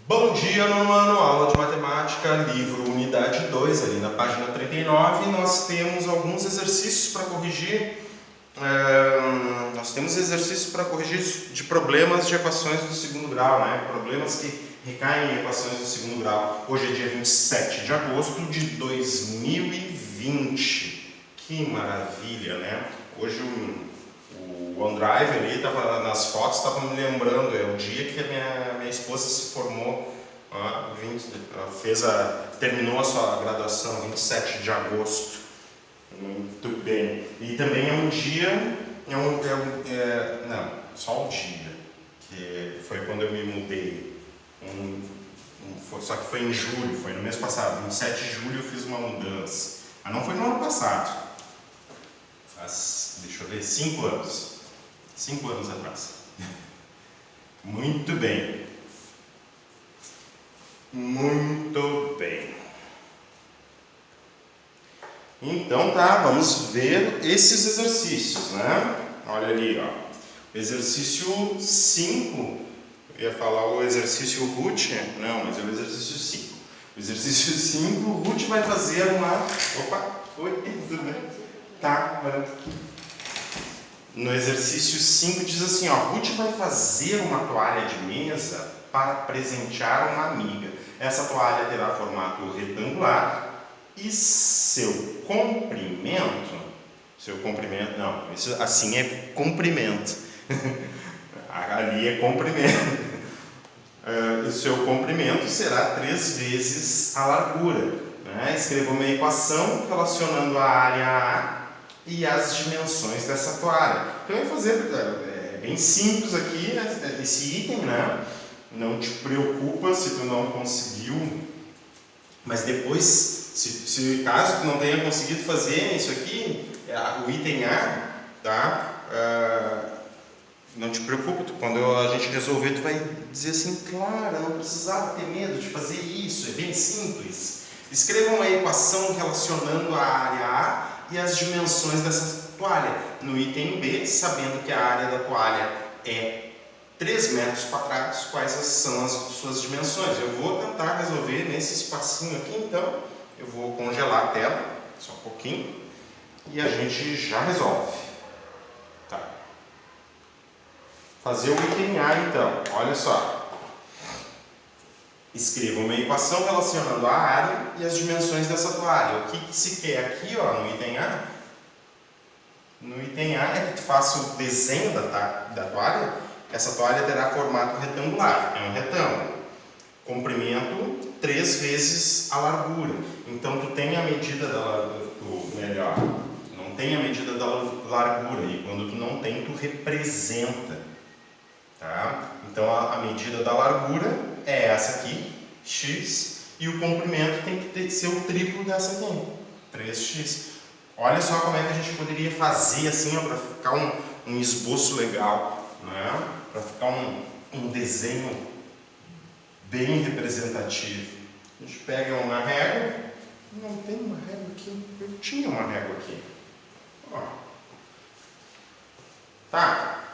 Bom dia, nono ano, aula de matemática, livro unidade 2, ali na página 39, nós temos alguns exercícios para corrigir. De problemas de equações do segundo grau, né? Problemas que recaem em equações do segundo grau. Hoje é dia 27 de agosto de 2020. Que maravilha, né? Hoje o OneDrive ali, nas fotos, estava me lembrando, é o dia que a minha esposa se formou, terminou a sua graduação, 27 de agosto. Muito bem. E também é um dia, só um dia, que foi quando eu me mudei. Só que foi em julho, foi no mês passado, 27 de julho eu fiz uma mudança. Mas não foi no ano passado. Faz, deixa eu ver, 5 anos. 5 anos atrás. Muito bem. Muito bem. Então tá, vamos ver esses exercícios, né? Olha ali, ó. Exercício 5, eu ia falar o exercício Ruth, não, mas é o exercício 5. O exercício 5, o Ruth vai fazer uma... Opa, oi, tudo bem? Tá, no exercício 5 diz assim, ó, Ruth vai fazer uma toalha de mesa para presentear uma amiga. Essa toalha terá formato retangular e seu comprimento, não, isso assim é comprimento, ali é comprimento, o seu comprimento será 3 vezes a largura, né? Escreva uma equação relacionando a área A e as dimensões dessa toalha. Então, eu vou fazer, é bem simples aqui, né, esse item, né? Não te preocupa se tu não conseguiu, mas depois, se caso tu não tenha conseguido fazer isso aqui, o item A, tá? Não te preocupa, quando a gente resolver, tu vai dizer assim, claro, não precisava ter medo de fazer isso, é bem simples. Escreva uma equação relacionando a área A e as dimensões dessa toalha. No item B, sabendo que a área da toalha é 3 metros quadrados, quais são as suas dimensões? Eu vou tentar resolver nesse espacinho aqui, então eu vou congelar a tela, só um pouquinho, e a gente já resolve. Tá. Fazer o item A, então, olha só. Escreva uma equação relacionando a área e as dimensões dessa toalha. O que se quer aqui, ó, no item A? No item A é que tu faça o desenho da toalha. Essa toalha terá formato retangular, é um retângulo. Comprimento 3 vezes a largura. Então tu tem a medida não tem a medida da largura, e quando tu não tem, tu representa. Tá? Então a medida da largura é essa aqui, x, e o comprimento tem que ser o triplo dessa aqui, 3x. Olha só como é que a gente poderia fazer assim, para ficar um esboço legal, né? Para ficar um desenho bem representativo. A gente pega uma régua, não tem uma régua aqui, eu tinha uma régua aqui. Ó. Tá.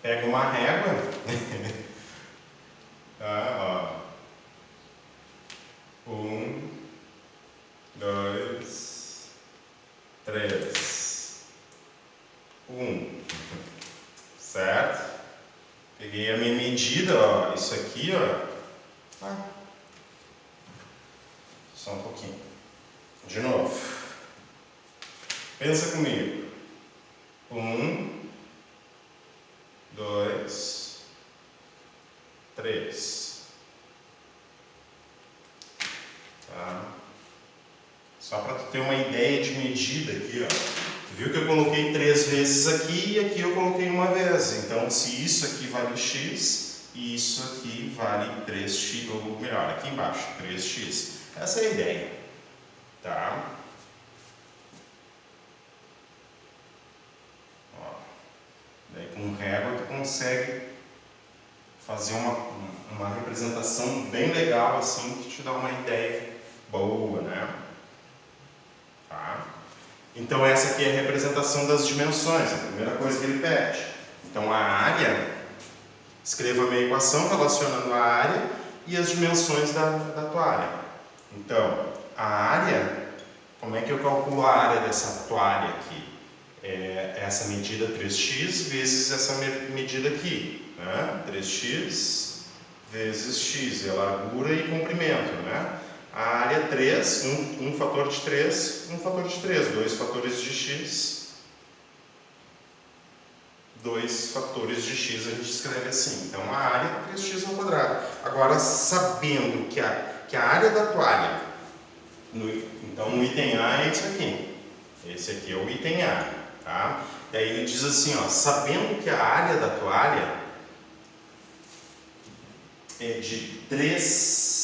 Pega uma régua, tá, ó. 1, 2, 3, 1, certo? Peguei a minha medida, ó, isso aqui, ó. Só um pouquinho. De novo. Pensa comigo. 1, 2, 3. Tá? Só para tu ter uma ideia de medida aqui, ó. Tu viu que eu coloquei 3 vezes aqui e aqui eu coloquei uma vez. Então, se isso aqui vale x, e isso aqui vale 3x, ou melhor, aqui embaixo, 3x. Essa é a ideia. Tá? Ó. Daí com régua tu consegue fazer uma representação bem legal assim, que te dá uma ideia boa, né? Tá? Então essa aqui é a representação das dimensões, a primeira coisa que ele pede. Então a área Escreva a minha equação relacionando a área e as dimensões da toalha. Então, a área, como é que eu calculo a área dessa toalha aqui? É essa medida 3x vezes essa medida aqui, né? 3x vezes x, é largura e comprimento, né? A área 3, um fator de 3, um fator de 3, 2 fatores de x, 2 fatores de x a gente escreve assim. Então a área é 3x ao quadrado. Agora, sabendo que a área da toalha, então o item A é esse aqui. Esse aqui é o item A, tá? Daí ele diz assim, ó, sabendo que a área da toalha é de 3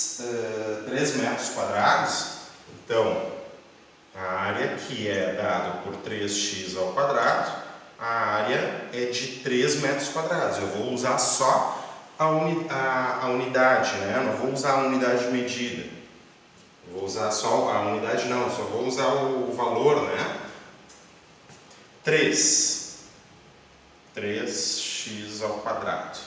metros quadrados, então a área que é dada por 3x ao quadrado, a área é de 3 metros quadrados. Eu vou usar só a unidade, né? Não vou usar a unidade de medida. Eu vou usar só a unidade, não, eu só vou usar o valor, né? 3x ao quadrado.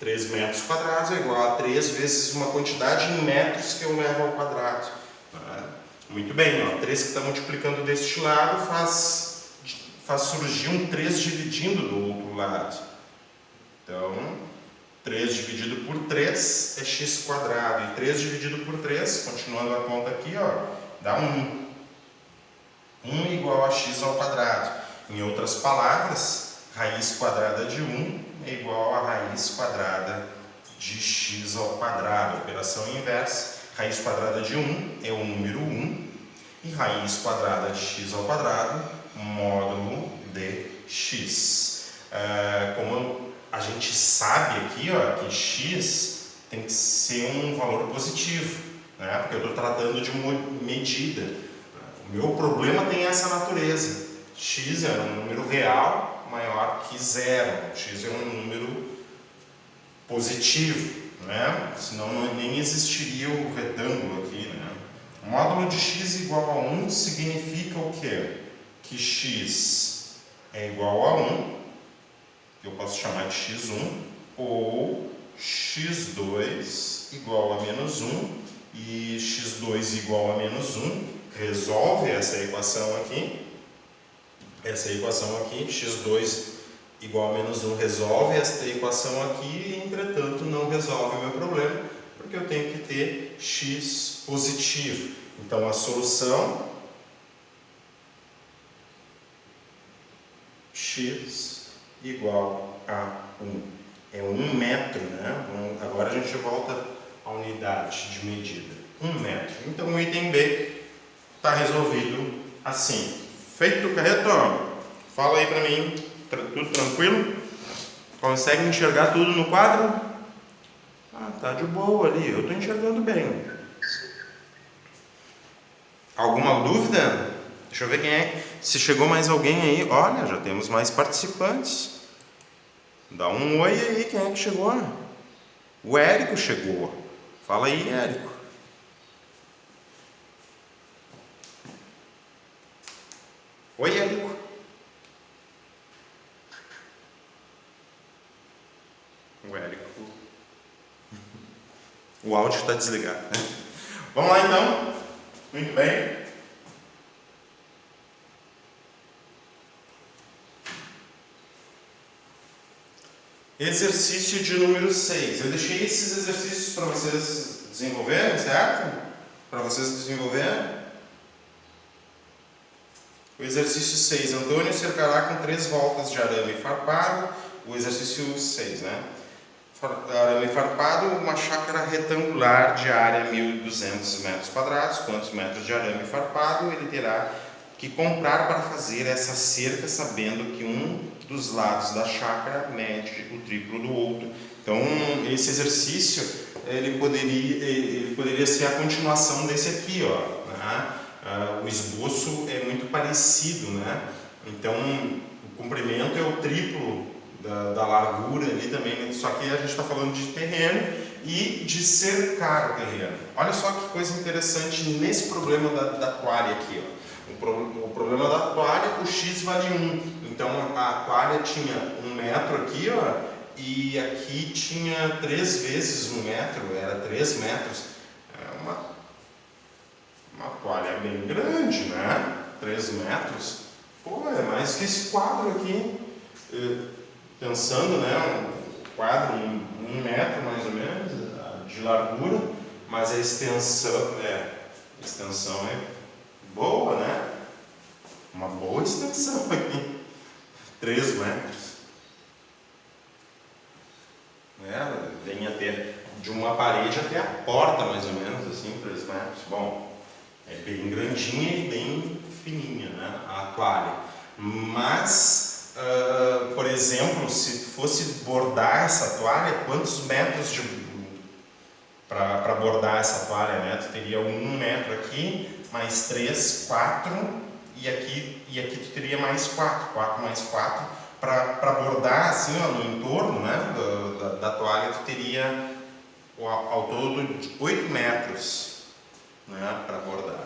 3 metros quadrados é igual a 3 vezes uma quantidade em metros que eu levo ao quadrado. Muito bem, ó, 3 que está multiplicando deste lado faz surgir um 3 dividindo do outro lado. Então, 3 dividido por 3 é x quadrado. E 3 dividido por 3, continuando a conta aqui, ó, dá 1. 1 igual a x ao quadrado. Em outras palavras, raiz quadrada de 1 é igual a raiz quadrada de x ao quadrado. Operação inversa. Raiz quadrada de 1 é o número 1 e raiz quadrada de x ao quadrado, módulo de x. Como a gente sabe aqui, ó, que x tem que ser um valor positivo, né? Porque eu estou tratando de uma medida. O meu problema tem essa natureza. X é um número real maior que zero. X é um número positivo, né? Senão nem existiria o retângulo aqui, né? O módulo de x igual a 1 significa o quê? Que x é igual a 1, que eu posso chamar de x1, ou x2 igual a menos 1 e x2 igual a menos 1. Resolve essa equação aqui. Essa equação aqui, x2 igual a menos 1, resolve esta equação aqui e, entretanto, não resolve o meu problema, porque eu tenho que ter x positivo. Então, a solução, x igual a 1. É 1 metro, né? Agora a gente volta à unidade de medida. 1 metro. Então, o item B está resolvido assim. Feito, Carreto? Fala aí pra mim. Tudo tranquilo? Consegue enxergar tudo no quadro? Ah, tá de boa ali. Eu tô enxergando bem. Alguma dúvida? Deixa eu ver quem é. Se chegou mais alguém aí. Olha, já temos mais participantes. Dá um oi aí. Quem é que chegou? O Érico chegou. Fala aí, Érico. Oi, Érico. O Érico. O áudio está desligado, né? Vamos lá então. Muito bem. Exercício de número 6. Eu deixei esses exercícios para vocês desenvolverem, certo? Para vocês desenvolverem. O exercício 6. Antônio cercará com 3 voltas de arame farpado. O exercício 6, né? Arame farpado, uma chácara retangular de área 1.200 metros quadrados. Quantos metros de arame farpado ele terá que comprar para fazer essa cerca, sabendo que um dos lados da chácara mede o triplo do outro? Então, esse exercício ele poderia ser a continuação desse aqui, ó, né? O esboço é muito parecido, né? Então, o comprimento é o triplo da largura ali também, só que a gente está falando de terreno e de cercar o terreno. Olha só que coisa interessante nesse problema da toalha aqui, ó. O problema da toalha, o x vale 1. Então a toalha tinha 1 metro aqui, ó, e aqui tinha 3 vezes 1 metro, era 3 metros. É uma toalha bem grande, né? 3 metros. Pô, é mais que esse quadro aqui. Pensando, né? Um quadro, 1 metro mais ou menos, de largura, mas a extensão é boa, né? Uma boa extensão aqui. 3 metros. Vem até de uma parede até a porta, mais ou menos, assim, 3 metros. Bom, é bem grandinha e bem fininha, né, a toalha. Mas, por exemplo, se fosse bordar essa toalha, quantos metros para bordar essa toalha, né? Tu teria 1 metro aqui, mais 3, 4, e aqui tu teria mais 4 mais 4. Para bordar assim, ó, no entorno, né, da toalha, tu teria ao todo 8 metros, né, para bordar.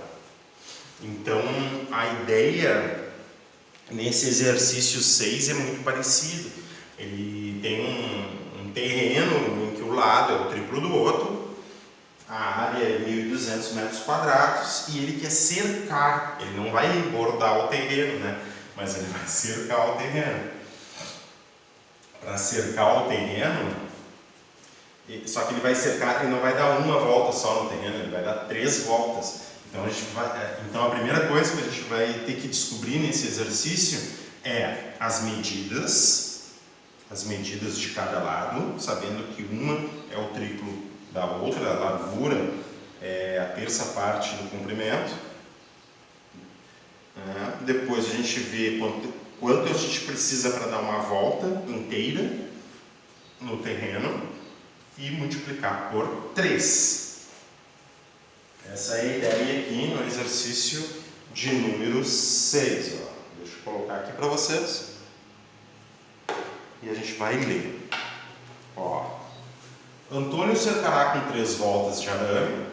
Então, a ideia nesse exercício 6 é muito parecido. Ele tem um terreno em que o lado é o triplo do outro, a área é 1.200 metros quadrados e ele quer cercar, ele não vai bordar o terreno, né, mas ele vai cercar o terreno. Para cercar o terreno, só que ele vai cercar, ele não vai dar uma volta só no terreno, ele vai dar 3 voltas. Então a primeira coisa que a gente vai ter que descobrir nesse exercício é as medidas de cada lado, sabendo que uma é o triplo da outra, a largura é a terça parte do comprimento. Depois a gente vê quanto a gente precisa para dar uma volta inteira no terreno e multiplicar por 3. Essa é a ideia aqui no exercício de número 6. Ó. Deixa eu colocar aqui para vocês e a gente vai ler. Ó. Antônio cercará com 3 voltas de arame,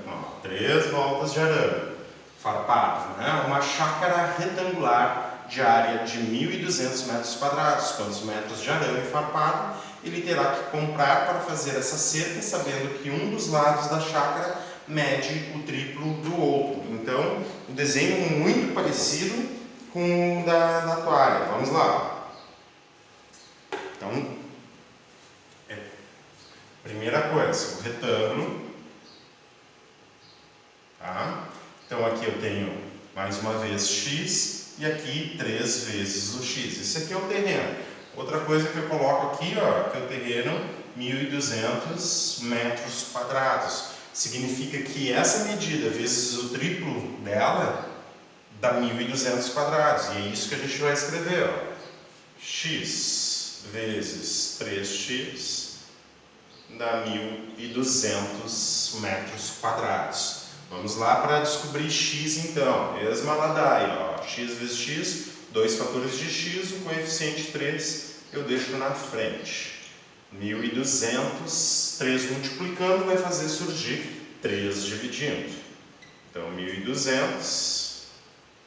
3 voltas de arame, farpado, né? Uma chácara retangular de área de 1.200 metros quadrados. Quantos metros de arame farpado ele terá que comprar para fazer essa cerca, sabendo que um dos lados da chácara mede o triplo do outro. Então, o desenho é muito parecido com o da toalha. Vamos lá. Então, primeira coisa, o retângulo. Tá? Então, aqui eu tenho mais uma vez x e aqui 3 vezes o x. Esse aqui é o terreno. Outra coisa que eu coloco aqui, ó, que é o terreno 1.200 metros quadrados. Significa que essa medida vezes o triplo dela dá 1.200 quadrados. E é isso que a gente vai escrever. Ó. X vezes 3x dá 1.200 metros quadrados. Vamos lá para descobrir x então. Mesma ladaia. Ó. X vezes x, 2 fatores de x, o coeficiente 3 eu deixo na frente. 1.200, 3 multiplicando vai fazer surgir 3 dividindo. Então, 1.200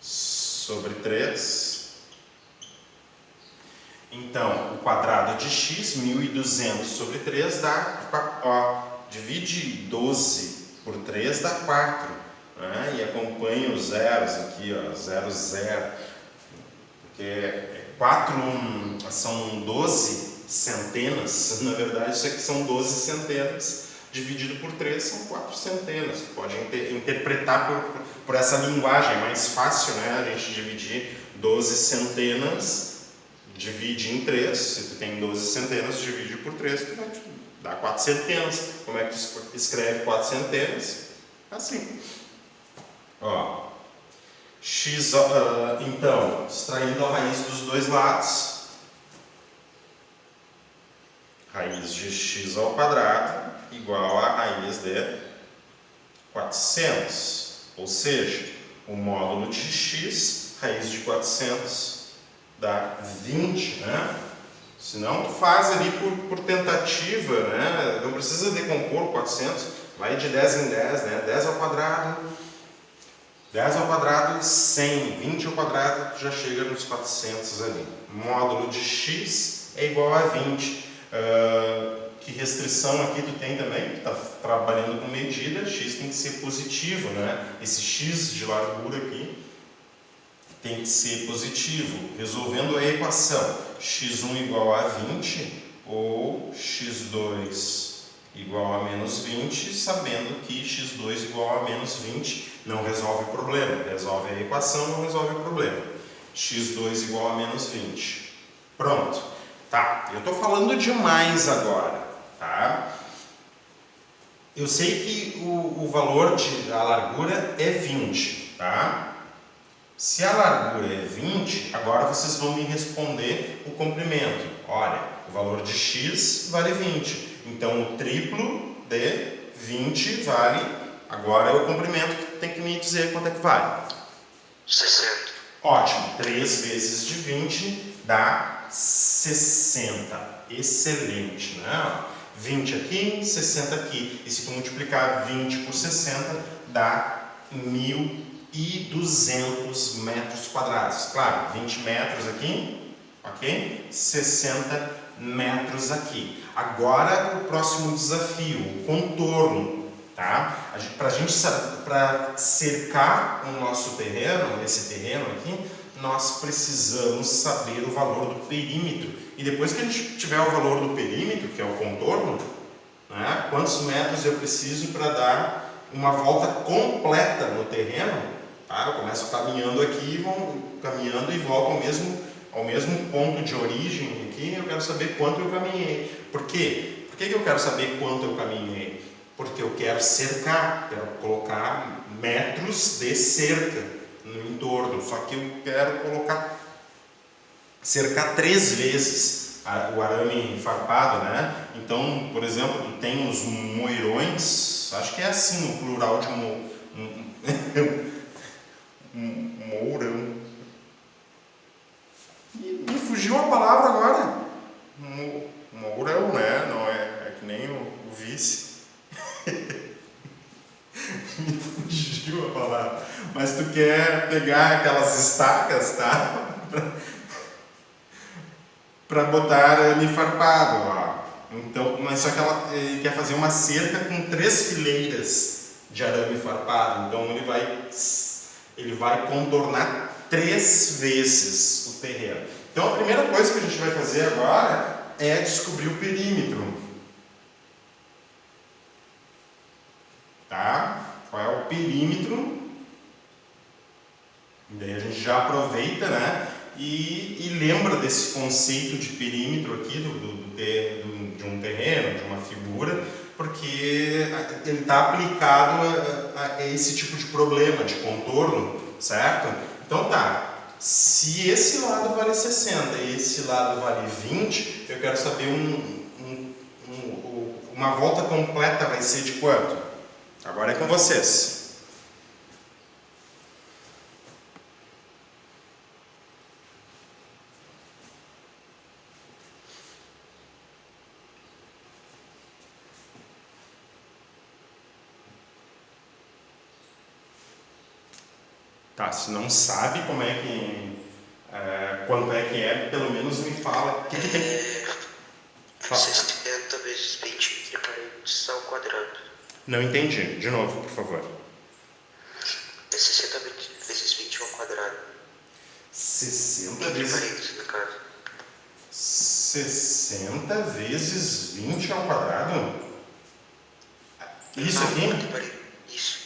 sobre 3. Então, o quadrado de x, 1.200 sobre 3 dá, ó, divide 12 por 3 dá 4. Né? E acompanha os zeros aqui, ó, 0, 0. Porque 4 são 12 centenas, na verdade isso aqui são 12 centenas, dividido por 3 são 4 centenas. Tu pode interpretar por essa linguagem, é mais fácil, né? A gente dividir 12 centenas, divide em 3, se tu tem 12 centenas, divide por 3, tu vai dar 4 centenas. Como é que tu escreve 4 centenas? Assim. Ó. X, então, extraindo a raiz dos dois lados, raiz de x ao quadrado igual a raiz de 400, ou seja, o módulo de x, raiz de 400 dá 20, né? Se não, tu faz ali por tentativa, né? Não precisa decompor 400, vai de 10 em 10, né? 10 ao quadrado, 10 ao quadrado, 100. 20 ao quadrado, já chega nos 400 ali. Módulo de x é igual a 20. Que restrição aqui tu tem também? Tu está trabalhando com medida, x tem que ser positivo, né? Esse x de largura aqui tem que ser positivo. Resolvendo a equação x1 igual a 20 ou x2 igual a menos 20, sabendo que x2 igual a menos 20 não resolve o problema. Resolve a equação, não resolve o problema. x2 igual a menos 20. Pronto. Tá, eu estou falando demais agora, tá? Eu sei que o valor da largura é 20, tá? Se a largura é 20, agora vocês vão me responder o comprimento. Olha, o valor de x vale 20, então o triplo de 20 vale, agora é o comprimento que tem que me dizer quanto é que vale. 60. Ótimo, 3 vezes de 20 dá 60. Excelente, né? 20 aqui, 60 aqui. E se tu multiplicar 20 por 60, dá 1.200 metros quadrados. Claro, 20 metros aqui, ok? 60 metros aqui. Agora o próximo desafio, o contorno, tá? Para cercar o nosso terreno, esse terreno aqui, nós precisamos saber o valor do perímetro. E depois que a gente tiver o valor do perímetro, que é o contorno, né, quantos metros eu preciso para dar uma volta completa no terreno, tá? Eu começo caminhando aqui, caminhando e volto ao mesmo ponto de origem aqui, eu quero saber quanto eu caminhei. Por quê? Por que eu quero saber quanto eu caminhei? Porque eu quero cercar, quero colocar metros de cerca no entorno, só que eu quero cercar 3 vezes o arame farpado, né? Então, por exemplo, tu tem os moirões, acho que é assim o plural de mourão. Me fugiu a palavra agora. Mourão, né? Não é que nem o vice. Me fugiu a palavra. Mas tu quer pegar aquelas estacas, tá? Para botar arame farpado, ó. Então, mas só que ele quer fazer uma cerca com 3 fileiras de arame farpado. Então ele vai contornar 3 vezes o terreno. Então a primeira coisa que a gente vai fazer agora é descobrir o perímetro. Tá? Qual é o perímetro? E daí a gente já aproveita, né? E lembra desse conceito de perímetro aqui de um terreno, de uma figura, porque ele está aplicado a esse tipo de problema de contorno, certo? Então tá, se esse lado vale 60 e esse lado vale 20, eu quero saber uma volta completa vai ser de quanto? Agora é com vocês. Tá, se não sabe como é que quanto é que é, pelo menos me fala. O que tem? 60 vezes 20 equivalentes ao quadrado. Não entendi. De novo, por favor. É 60 vezes 20 ao quadrado. 60 vezes... no caso. 60 vezes 20 ao quadrado? Isso aqui? Isso.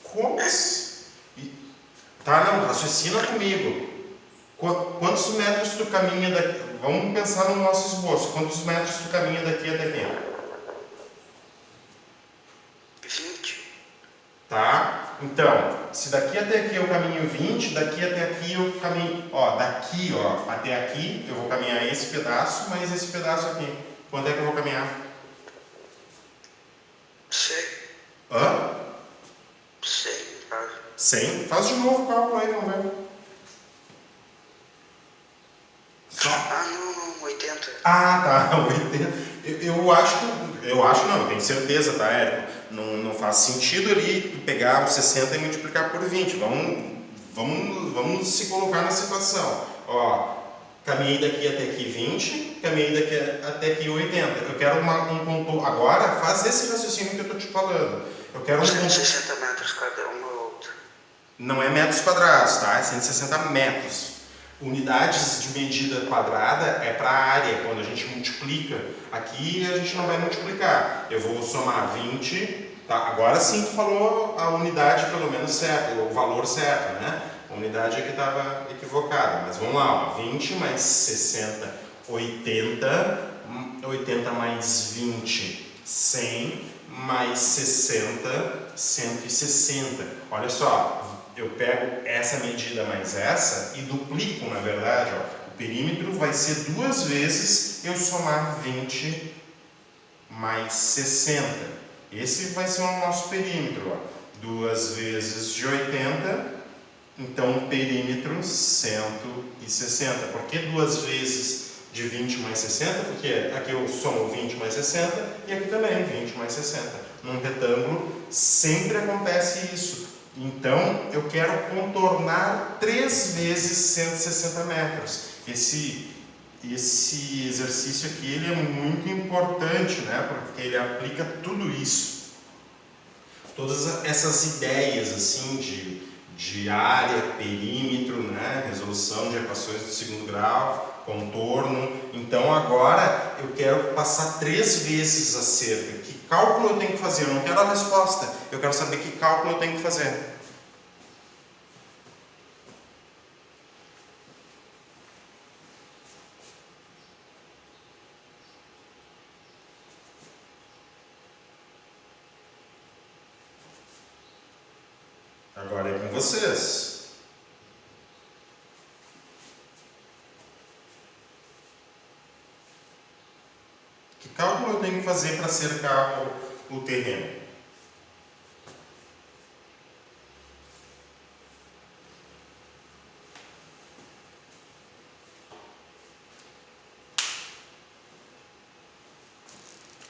Como assim? Tá, não, raciocina comigo. Quantos metros tu caminha daqui? Vamos pensar no nosso esboço. Quantos metros tu caminha daqui até aqui? 20. Tá? Então, se daqui até aqui eu caminho 20, daqui até aqui eu caminho... Ó, daqui, ó, até aqui eu vou caminhar esse pedaço, mas esse pedaço aqui. Quanto é que eu vou caminhar? 100. Hã? 100, cara. 100? Faz de novo o cálculo aí, vamos ver. Só. Ah, não, 80. Ah, tá, 80. Eu acho não, eu tenho certeza, tá, Érico? Não faz sentido ali tu pegar o 60 e multiplicar por 20. Vamos se colocar na situação. Ó, caminhei daqui até aqui 20, caminhei daqui até aqui 80. Eu quero um contorno. Agora, faz esse raciocínio que eu estou te falando. Eu quero um contorno. 160 metros cada um ou outro. Não é metros quadrados, tá? É 160 metros. Unidades de medida quadrada é para a área, quando a gente multiplica. Aqui a gente não vai multiplicar. Eu vou somar 20, tá? Agora sim tu falou a unidade pelo menos certa, o valor certo, né? A unidade é que estava equivocada, mas vamos lá, ó. 20 mais 60, 80, 80 mais 20, 100, mais 60, 160. Olha só. Eu pego essa medida mais essa e duplico, na verdade, ó. O perímetro vai ser 2 vezes eu somar 20 mais 60. Esse vai ser o nosso perímetro, ó. 2 vezes de 80, então perímetro 160. Por que 2 vezes de 20 mais 60? Porque aqui eu somo 20 mais 60 e aqui também 20 mais 60. Num retângulo sempre acontece isso. Então, eu quero contornar 3 vezes 160 metros. Esse exercício aqui ele é muito importante, né? Porque ele aplica tudo isso. Todas essas ideias assim de área, perímetro, né? Resolução de equações do segundo grau, contorno. Então, agora eu quero passar 3 vezes a cerca. Que cálculo eu tenho que fazer? Eu não quero a resposta, eu quero saber que cálculo eu tenho que fazer. Agora é com vocês. Que cálculo eu tenho que fazer para cercar o terreno?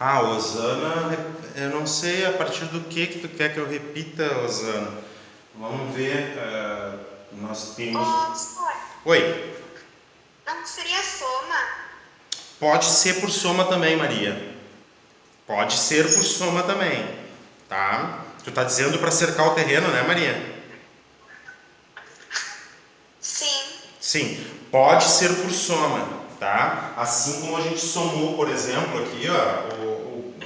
Osana, eu não sei a partir do que tu quer que eu repita, Osana. Vamos ver, nós temos... Oi. Não seria soma? Pode ser por soma também, Maria. Pode ser por soma também, tá? Tu tá dizendo para cercar o terreno, né, Maria? Sim. Sim, pode ser por soma, tá? Assim como a gente somou, por exemplo, aqui, ó,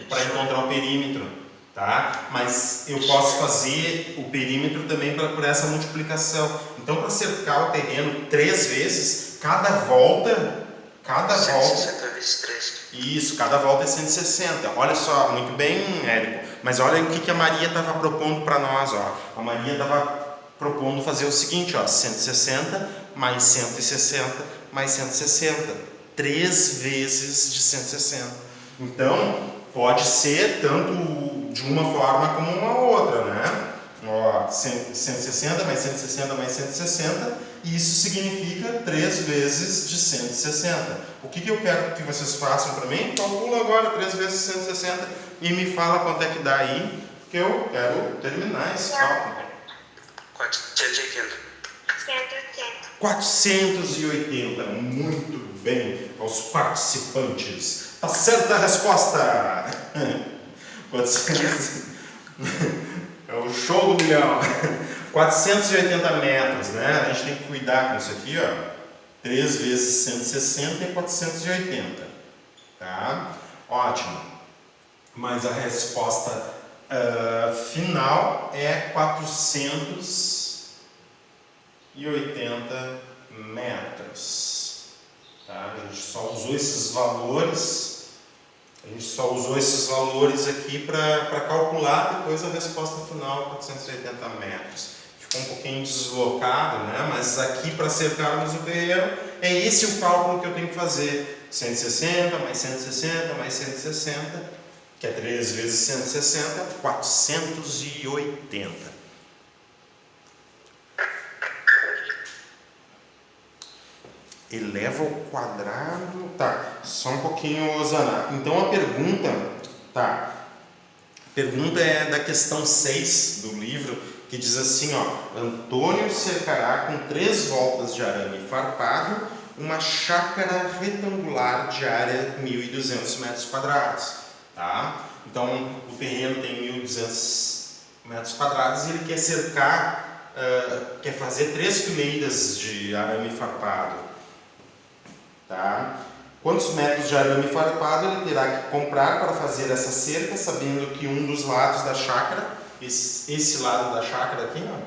para encontrar o perímetro, tá? Mas eu posso fazer o perímetro também por essa multiplicação. Então, para cercar o terreno 3 vezes, cada volta... 160 vezes 3. Isso, cada volta é 160. Olha só, muito bem, Érico. Mas olha o que a Maria estava propondo para nós, ó. A Maria estava propondo fazer o seguinte, ó, 160 mais 160 mais 160. 3 vezes de 160. Então, pode ser tanto de uma forma como uma outra, né? Ó, 160 mais 160 mais 160, e isso significa 3 vezes de 160. O que eu quero que vocês façam para mim? Calcula agora 3 vezes 160 e me fala quanto é que dá aí, que eu quero terminar esse cálculo. 480. 180. 480, muito bem, aos participantes. Tá certa a resposta! 400... É o show do milhão. 480 metros, né? A gente tem que cuidar com isso aqui, ó. 3 vezes 160 é 480. Tá? Ótimo. Mas a resposta final é 480 metros. Tá? A gente só usou esses valores. Aqui para calcular depois a resposta final, 480 metros. Ficou um pouquinho deslocado, né? Mas aqui para cercarmos o terreno, é esse o cálculo que eu tenho que fazer. 160 mais 160 mais 160, que é 3 vezes 160, 480. Eleva ao quadrado... Tá, só um pouquinho, Osana. Então a pergunta... Tá. A pergunta é da questão 6 do livro, que diz assim, ó. Antônio cercará com 3 voltas de arame farpado uma chácara retangular de área 1.200 metros quadrados. Tá? Então, o terreno tem 1.200 metros quadrados e ele quer cercar, quer fazer 3 fileiras de arame farpado. Tá? Quantos metros de arame farpado ele terá que comprar para fazer essa cerca, sabendo que um dos lados da chácara, esse lado da chácara aqui, ó,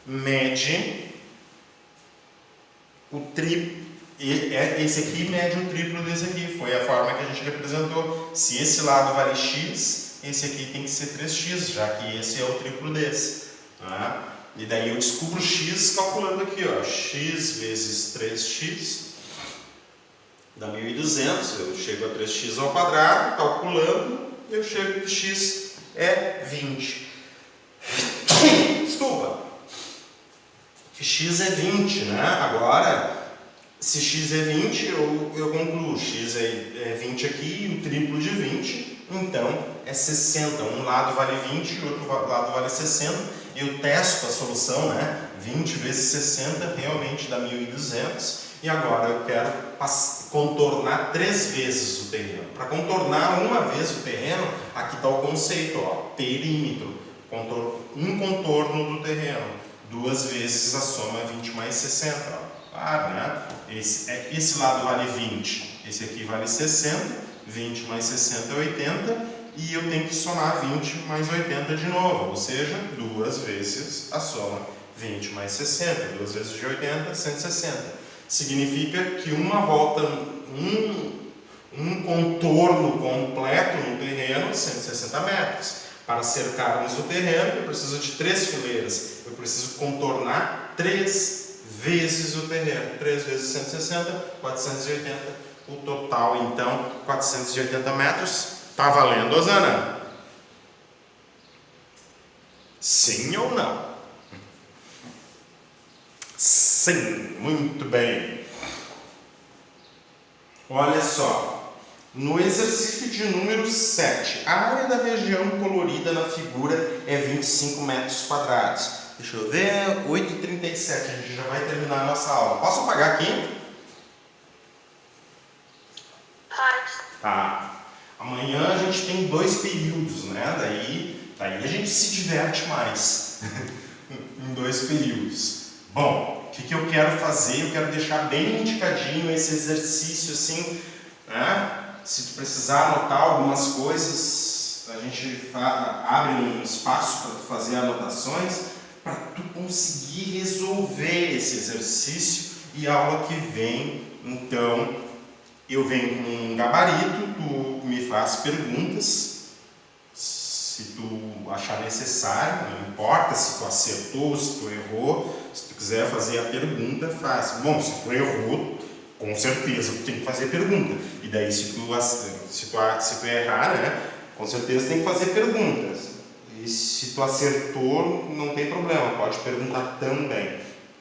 mede o triplo. Esse aqui mede o triplo desse aqui. Foi a forma que a gente representou. Se esse lado vale x, esse aqui tem que ser 3x, já que esse é o triplo desse. Tá? E daí eu descubro x calculando aqui, ó, x vezes 3x dá 1.200. Eu chego a 3x ao quadrado, calculando, eu chego que x é 20. Desculpa. Que x é 20, né? Agora, se x é 20, eu concluo, x é 20 aqui, o triplo de 20, então é 60. Um lado vale 20 e o outro lado vale 60. Eu testo a solução, né? 20 vezes 60 realmente dá 1.200. E agora eu quero contornar 3 vezes o terreno. Para contornar uma vez o terreno, aqui está o conceito, ó, perímetro. Um contorno do terreno. 2 vezes a soma 20 mais 60. Ó. Claro, né? Esse lado vale 20, esse aqui vale 60, 20 mais 60 é 80, e eu tenho que somar 20 mais 80 de novo, ou seja, 2 vezes a soma 20 mais 60, 2 vezes de 80, 160. Significa que uma volta, um contorno completo no terreno, 160 metros. Para cercarmos o terreno, eu preciso de 3 fileiras, eu preciso contornar 3 vezes o terreno, 3 vezes 160, 480, o total então 480 metros. Tá valendo, Osana? Sim ou não? Sim, muito bem. Olha só, no exercício de número 7, a área da região colorida na figura é 25 metros quadrados. Deixa eu ver, 8h37, a gente já vai terminar a nossa aula. Posso apagar aqui? Pode. Tá. Amanhã a gente tem 2 períodos, né? Daí a gente se diverte mais em 2 períodos. Bom, o que eu quero fazer? Eu quero deixar bem indicadinho esse exercício assim, né? Se tu precisar anotar algumas coisas, a gente abre um espaço para tu fazer anotações, para tu conseguir resolver esse exercício. E a aula que vem, então, eu venho com um gabarito, tu me faz perguntas, se tu achar necessário, não importa se tu acertou, se tu errou, se tu quiser fazer a pergunta, faz. Bom, se tu errou, com certeza tu tem que fazer pergunta. E daí se tu errar, né, com certeza tem que fazer perguntas. E se tu acertou, não tem problema, pode perguntar também,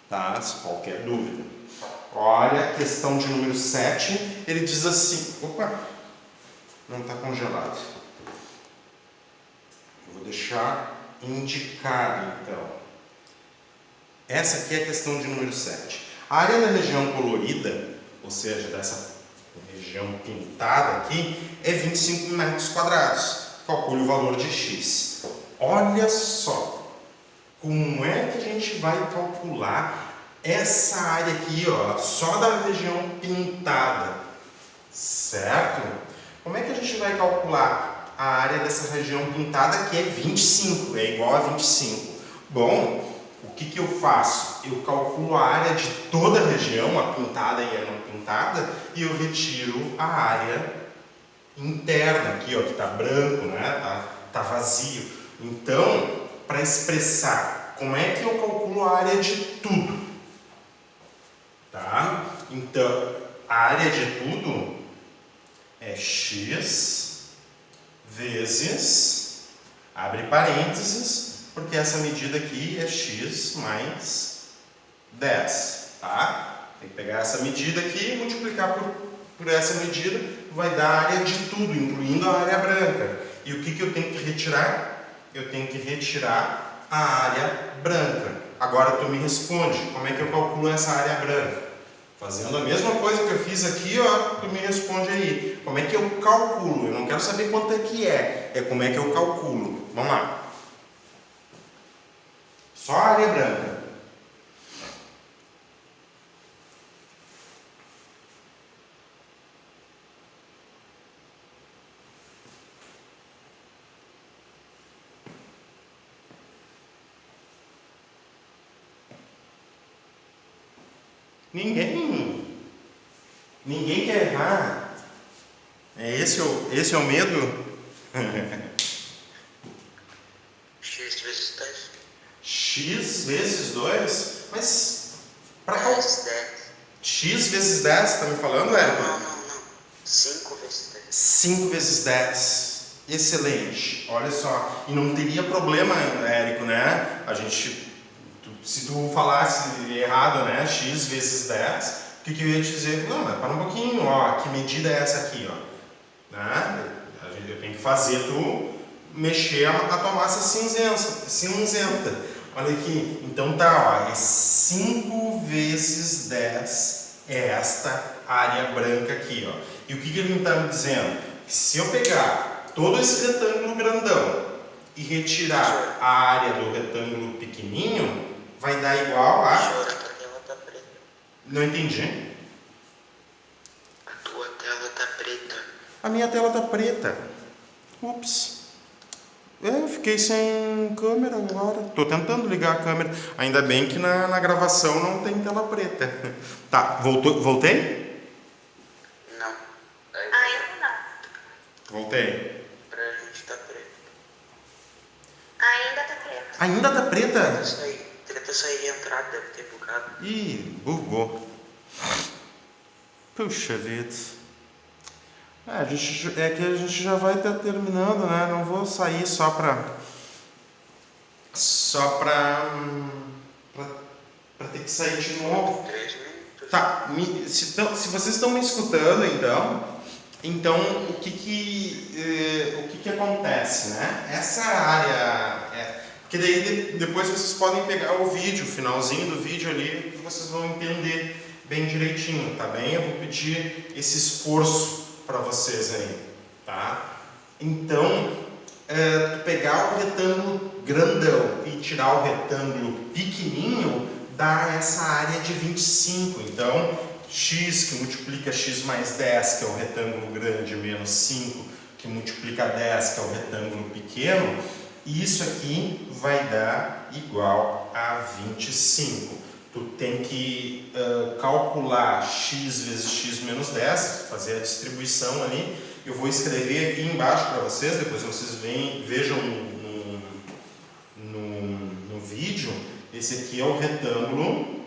tá? Se qualquer dúvida. Olha, questão de número 7, ele diz assim, opa, não está congelado. Eu vou deixar indicado, então. Essa aqui é a questão de número 7. A área da região colorida, ou seja, dessa região pintada aqui, é 25 metros quadrados. Calcule o valor de x. Olha só, como é que a gente vai calcular essa área aqui, ó, só da região pintada, certo? Como é que a gente vai calcular a área dessa região pintada que é 25, é igual a 25? Bom, o que eu faço? Eu calculo a área de toda a região, a pintada e a não pintada, e eu retiro a área interna aqui, ó, que está branco, né? Tá vazio. Então, para expressar como é que eu calculo a área de tudo, tá? Então, a área de tudo é x vezes, abre parênteses, porque essa medida aqui é x mais 10, tá? Tem que pegar essa medida aqui e multiplicar por essa medida, vai dar a área de tudo, incluindo a área branca. E o que eu tenho que retirar? Eu tenho que retirar a área branca. Agora tu me responde, como é que eu calculo essa área branca? Fazendo a mesma coisa que eu fiz aqui, ó, tu me responde aí. Como é que eu calculo? Eu não quero saber quanto é que é como é que eu calculo. Vamos lá. Só a área branca. Ninguém quer errar. Esse é o medo? X vezes 10. X vezes 2? Mas para 10. X vezes 10, tá me falando, Érico? Não. 5 vezes 10. 5 vezes 10. Excelente. Olha só. E não teria problema, Érico, né? Se tu falasse errado, né? X vezes 10, o que eu ia te dizer? Não, mas para um pouquinho, ó. Que medida é essa aqui, ó? Né? Eu tenho que fazer tu mexer a tua massa cinzenta. Olha aqui. Então tá, ó. É 5 vezes 10 é esta área branca aqui, ó. E o que ele está me dizendo? Se eu pegar todo esse retângulo grandão e retirar a área do retângulo pequenininho, vai dar igual a... Senhor, a tela tá preta. Não entendi. A tua tela tá preta. A minha tela tá preta. Ups. Eu fiquei sem câmera agora. Tô tentando ligar a câmera. Ainda bem que na gravação não tem tela preta. Tá, voltei? Não. Ainda não. Voltei. Pra gente tá preto. Ainda tá preto. Ainda tá preta? Tenta sair e entrar, deve ter bugado. Ih, bugou. Puxa vida. É que a gente já vai estar terminando, né? Não vou sair só pra ter que sair de novo. 3 minutos. Tá, se vocês estão me escutando, então o que acontece, né? Essa área, porque daí depois vocês podem pegar o vídeo, o finalzinho do vídeo ali, que vocês vão entender bem direitinho, tá bem? Eu vou pedir esse esforço para vocês aí, tá? Então, tu pegar o retângulo grandão e tirar o retângulo pequenininho, dá essa área de 25. Então, x que multiplica x mais 10, que é o retângulo grande, menos 5 que multiplica 10, que é o retângulo pequeno, isso aqui vai dar igual a 25. Tu tem que calcular x vezes x menos 10, fazer a distribuição ali. Eu vou escrever aqui embaixo para vocês, depois vocês vejam no vídeo. Esse aqui é o retângulo